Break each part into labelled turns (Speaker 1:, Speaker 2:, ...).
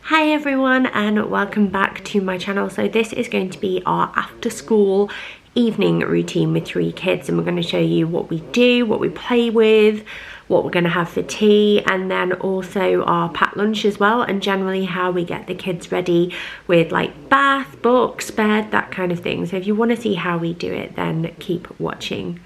Speaker 1: Hi everyone and welcome back to my channel. So this is going to be our after school evening routine with 3 kids, and we're going to show you what we do, what we play with, what we're going to have for tea, and then also our packed lunch as well, and generally how we get the kids ready with like bath, books, bed, that kind of thing. So if you want to see how we do it, then keep watching.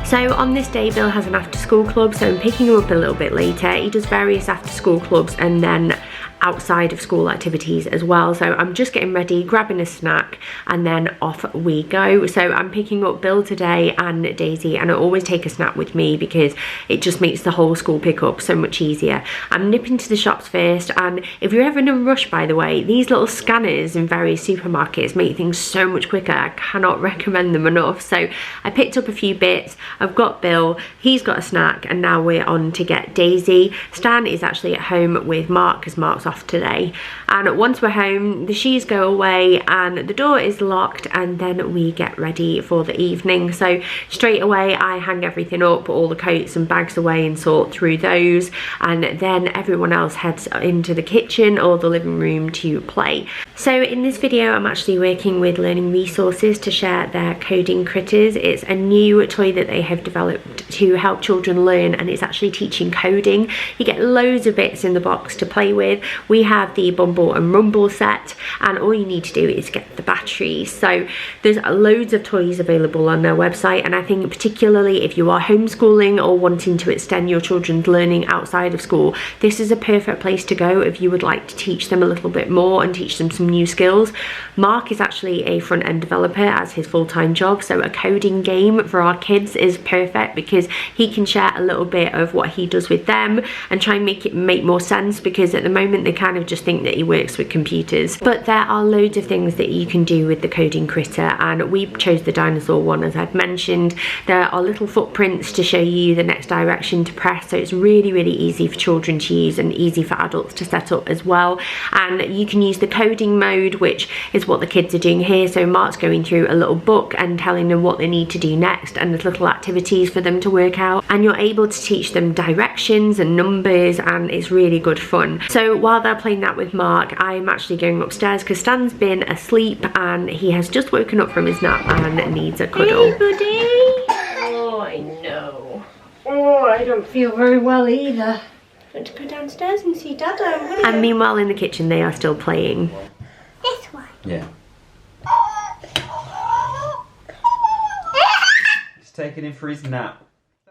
Speaker 1: So on this day, Bill has an after school club, so I'm picking him up a little bit later. He does various after school clubs and then outside of school activities as well. So I'm just getting ready, grabbing a snack, and then off we go. So I'm picking up Bill today and Daisy, and I always take a snack with me because it just makes the whole school pickup so much easier. I'm nipping to the shops first, and if you're ever in a rush, by the way, these little scanners in various supermarkets make things so much quicker. I cannot recommend them enough. So I picked up a few bits. I've got Bill, he's got a snack, and now we're on to get Daisy. Stan is actually at home with Mark because Mark's off today, and once we're home the shoes go away and the door is locked, and then we get ready for the evening. So straight away I hang everything up, put all the coats and bags away and sort through those, and then everyone else heads into the kitchen or the living room to play. So in this video I'm actually working with Learning Resources to share their coding critters. It's a new toy that they have developed to help children learn, and it's actually teaching coding. You get loads of bits in the box to play with. We have the Bumble and Rumble set, and all you need to do is get the batteries. So there's loads of toys available on their website, and I think particularly if you are homeschooling or wanting to extend your children's learning outside of school, this is a perfect place to go if you would like to teach them a little bit more and teach them some new skills. Mark is actually a front-end developer as his full-time job, so a coding game for our kids is perfect because he can share a little bit of what he does with them and try and make it make more sense, because at the moment they kind of just think that he works with computers. But there are loads of things that you can do with the coding critter, and we chose the dinosaur one as I've mentioned. There are little footprints to show you the next direction to press, so it's really easy for children to use and easy for adults to set up as well. And you can use the coding mode, which is what the kids are doing here. So Mark's going through a little book and telling them what they need to do next, and there's little activities for them to work out, and you're able to teach them directions and numbers, and it's really good fun. So while they're playing that with Mark, I'm actually going upstairs because Stan's been asleep and he has just woken up from his nap and needs a cuddle. Hey buddy! Oh, I know. Oh, I don't feel very well either. I want to go downstairs and see Dada. And meanwhile in the kitchen they are still playing.
Speaker 2: This one?
Speaker 3: Yeah. He's taking him for his nap.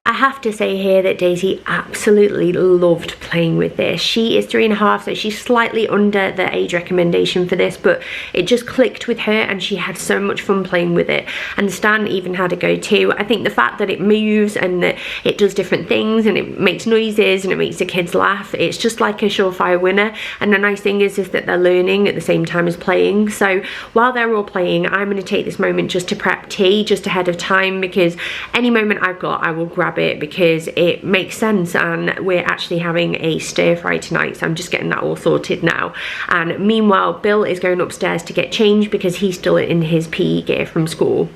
Speaker 1: I have to say here that Daisy absolutely loved playing with this. She is 3.5, so she's slightly under the age recommendation for this, but it just clicked with her and she had so much fun playing with it. And Stan even had a go too. I think the fact that it moves and that it does different things and it makes noises and it makes the kids laugh, it's just like a surefire winner. And the nice thing is that they're learning at the same time as playing. So while they're all playing, I'm going to take this moment just to prep tea just ahead of time, because any moment I've got I will grab it because it makes sense, and we're actually having a stir fry tonight, so I'm just getting that all sorted now. And meanwhile Bill is going upstairs to get changed because he's still in his PE gear from school.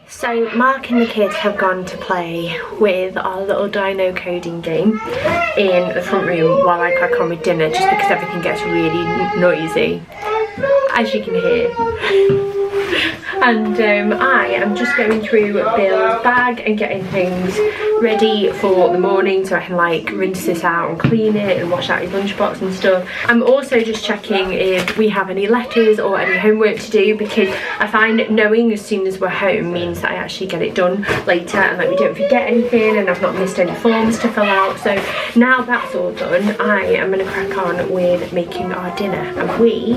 Speaker 1: So Mark and the kids have gone to play with our little dino coding game in the front room while I crack on with dinner, just because everything gets really noisy, as you can hear. And I am just going through Bill's bag and getting things ready for the morning so I can like rinse this out and clean it and wash out his lunchbox and stuff. I'm also just checking if we have any letters or any homework to do, because I find knowing as soon as we're home means that I actually get it done later and like we don't forget anything, and I've not missed any forms to fill out. So now that's all done, I am going to crack on with making our dinner, and we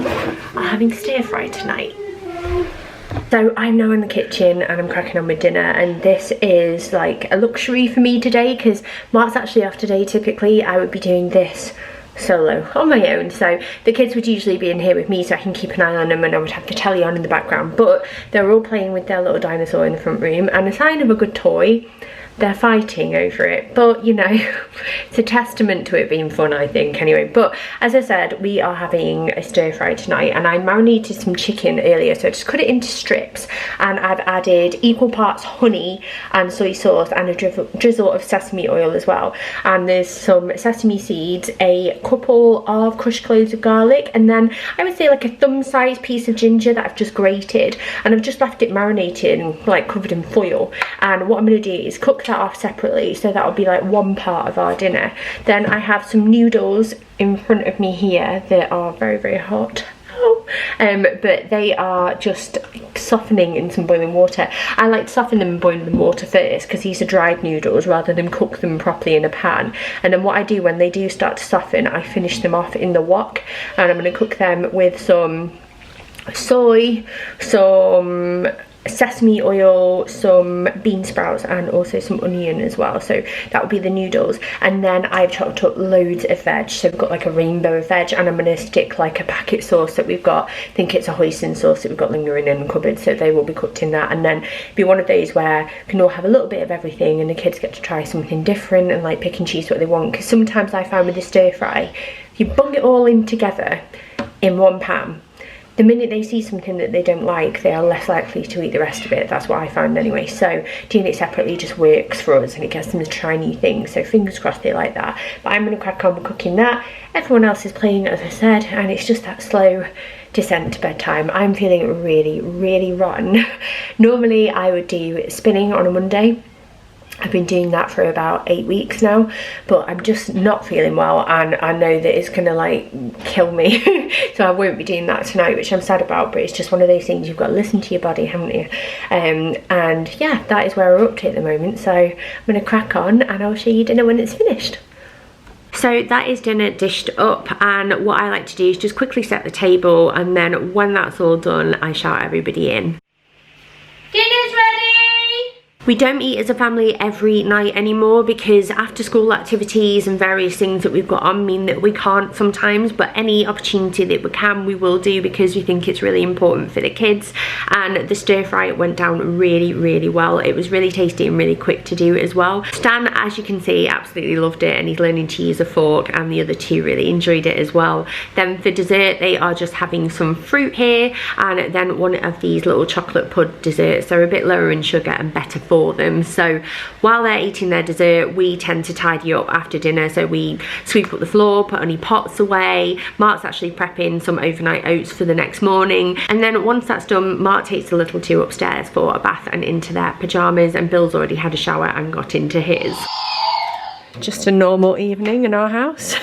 Speaker 1: are having stir fry tonight. So I'm now in the kitchen and I'm cracking on with dinner, and this is like a luxury for me today because Mark's actually off today. Typically I would be doing this solo on my own, so the kids would usually be in here with me so I can keep an eye on them, and I would have the telly on in the background, but they're all playing with their little dinosaur in the front room. And a sign of a good toy, they're fighting over it, but you know, it's a testament to it being fun, I think, anyway. But as I said, we are having a stir fry tonight, and I marinated some chicken earlier, so I just cut it into strips, and I've added equal parts honey and soy sauce and a drizzle of sesame oil as well, and there's some sesame seeds, a couple of crushed cloves of garlic, and then I would say like a thumb-sized piece of ginger that I've just grated, and I've just left it marinated and like covered in foil. And what I'm going to do is cook that off separately, so that'll be like one part of our dinner. Then I have some noodles in front of me here that are very, very hot. But they are just softening in some boiling water. I like to soften them in boiling water first, because these are dried noodles, rather than cook them properly in a pan. And then what I do when they do start to soften, I finish them off in the wok, and I'm going to cook them with some soy, some sesame oil, some bean sprouts, and also some onion as well. So that would be the noodles. And then I've chopped up loads of veg, so we've got like a rainbow of veg, and I'm going to stick like a packet sauce that we've got, I think it's a hoisin sauce that we've got lingering in the cupboard, so they will be cooked in that. And then be one of those where we can all have a little bit of everything, and the kids get to try something different and like pick and choose what they want. Because sometimes I find with the stir fry, if you bung it all in together in one pan, the minute they see something that they don't like, they are less likely to eat the rest of it. That's what I found anyway. So doing it separately just works for us, and it gets them to try new things. So fingers crossed they like that. But I'm going to crack on with cooking that. Everyone else is playing, as I said, and it's just that slow descent to bedtime. I'm feeling really, really rotten. Normally I would do spinning on a Monday. I've been doing that for about 8 weeks now, but I'm just not feeling well, and I know that it's gonna like kill me. So I won't be doing that tonight, which I'm sad about, but it's just one of those things, you've got to listen to your body, haven't you? And yeah, that is where we're up to at the moment. So I'm gonna crack on, and I'll show you dinner when it's finished. So that is dinner dished up, and what I like to do is just quickly set the table, and then when that's all done, I shout everybody in. Dinner's ready! We don't eat as a family every night anymore, because after school activities and various things that we've got on mean that we can't sometimes, but any opportunity that we can, we will do, because we think it's really important for the kids. And the stir fry went down really, really well. It was really tasty and really quick to do as well. Stan, as you can see, absolutely loved it, and he's learning to use a fork, and the other two really enjoyed it as well. Then for dessert, they are just having some fruit here, and then one of these little chocolate pud desserts. They're a bit lower in sugar and better for them. So while they're eating their dessert, we tend to tidy up after dinner. So we sweep up the floor, put any pots away. Mark's actually prepping some overnight oats for the next morning, and then once that's done, Mark takes the little two upstairs for a bath and into their pajamas, and Bill's already had a shower and got into his. Just a normal evening in our house.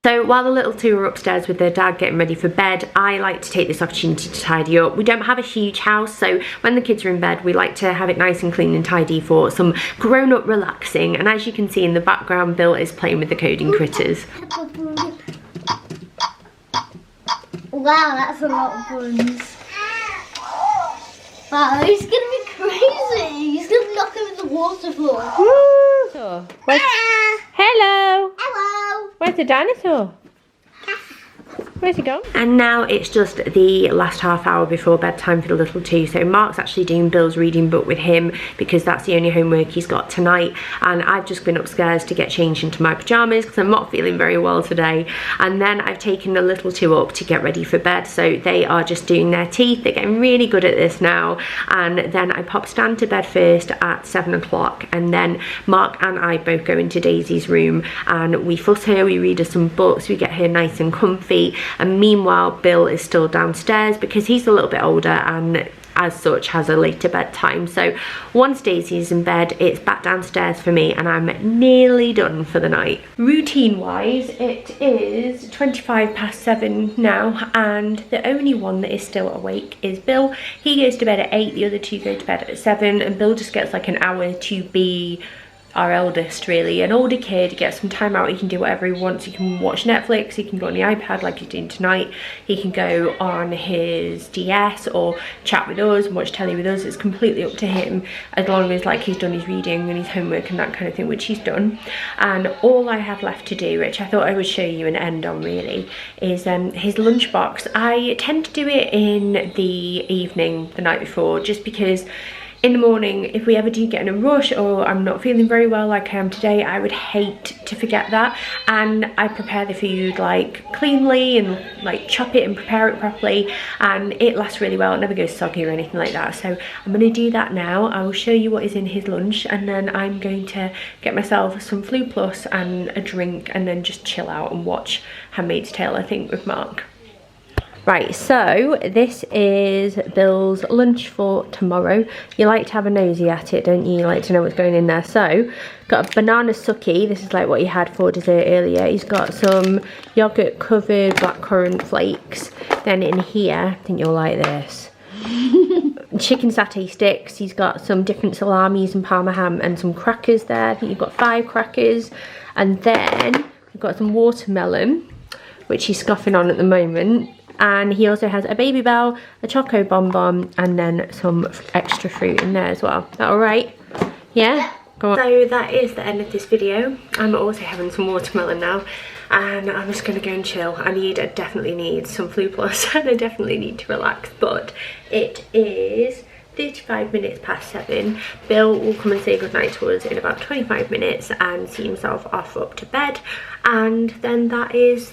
Speaker 1: So while the little two are upstairs with their dad getting ready for bed, I like to take this opportunity to tidy up. We don't have a huge house, so when the kids are in bed, we like to have it nice and clean and tidy for some grown-up relaxing. And as you can see in the background, Bill is playing with the coding critters.
Speaker 2: Wow, that's a lot of buns. Wow, he's gonna be crazy. He's gonna knock over the waterfall.
Speaker 1: Woo! Hello!
Speaker 2: Hello!
Speaker 1: Where's the dinosaur? Where's he gone? And now it's just the last half hour before bedtime for the little two. So Mark's actually doing Bill's reading book with him, because that's the only homework he's got tonight. And I've just been upstairs to get changed into my pajamas, because I'm not feeling very well today. And then I've taken the little two up to get ready for bed. So they are just doing their teeth. They're getting really good at this now. And then I pop Stan to bed first at 7 o'clock. And then Mark and I both go into Daisy's room, and we fuss her, we read her some books, we get her nice and comfy. And meanwhile, Bill is still downstairs, because he's a little bit older and as such has a later bedtime. So once Daisy's in bed, it's back downstairs for me, and I'm nearly done for the night. Routine wise, it is 7:25 now, and the only one that is still awake is Bill. He goes to bed at 8, the other two go to bed at 7, and Bill just gets like an hour to be our eldest, really. An older kid gets some time out, he can do whatever he wants. He can watch Netflix, he can go on the iPad like he's doing tonight, he can go on his DS or chat with us and watch telly with us. It's completely up to him, as long as like he's done his reading and his homework and that kind of thing, which he's done. And all I have left to do, which I thought I would show you and end on really, is his lunchbox. I tend to do it in the evening the night before, just because in the morning, if we ever do get in a rush or I'm not feeling very well like I am today, I would hate to forget that. And I prepare the food like cleanly and like chop it and prepare it properly, and it lasts really well. It never goes soggy or anything like that. So I'm going to do that now. I will show you what is in his lunch, and then I'm going to get myself some Flu Plus and a drink, and then just chill out and watch Handmaid's Tale, I think, with Mark. Right, so this is Bill's lunch for tomorrow. You like to have a nosy at it, don't you? You like to know what's going in there. So, got a banana sucky. This is like what he had for dessert earlier. He's got some yogurt covered blackcurrant flakes. Then in here, I think you'll like this. Chicken satay sticks. He's got some different salamis and parma ham and some crackers there. I think you've got 5 crackers. And then we've got some watermelon, which he's scoffing on at the moment. And he also has a Baby Bell, a Choco Bonbon, and then some extra fruit in there as well. Is that alright? Yeah? Go on. So that is the end of this video. I'm also having some watermelon now, and I'm just gonna go and chill. I definitely need some Flu Plus, and I definitely need to relax, but it is 35 minutes past 7. Bill will come and say goodnight to us in about 25 minutes and see himself off up to bed, and then that is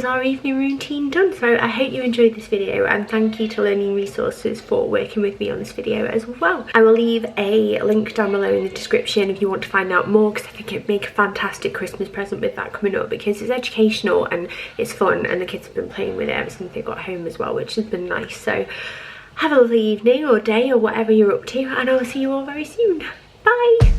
Speaker 1: our evening routine done. So I hope you enjoyed this video, and thank you to Learning Resources for working with me on this video as well. I will leave a link down below in the description if you want to find out more, because I think it'd make a fantastic Christmas present with that coming up, because it's educational and it's fun, and the kids have been playing with it ever since they got home as well, which has been nice. So have a lovely evening or day or whatever you're up to, and I will see you all very soon. Bye.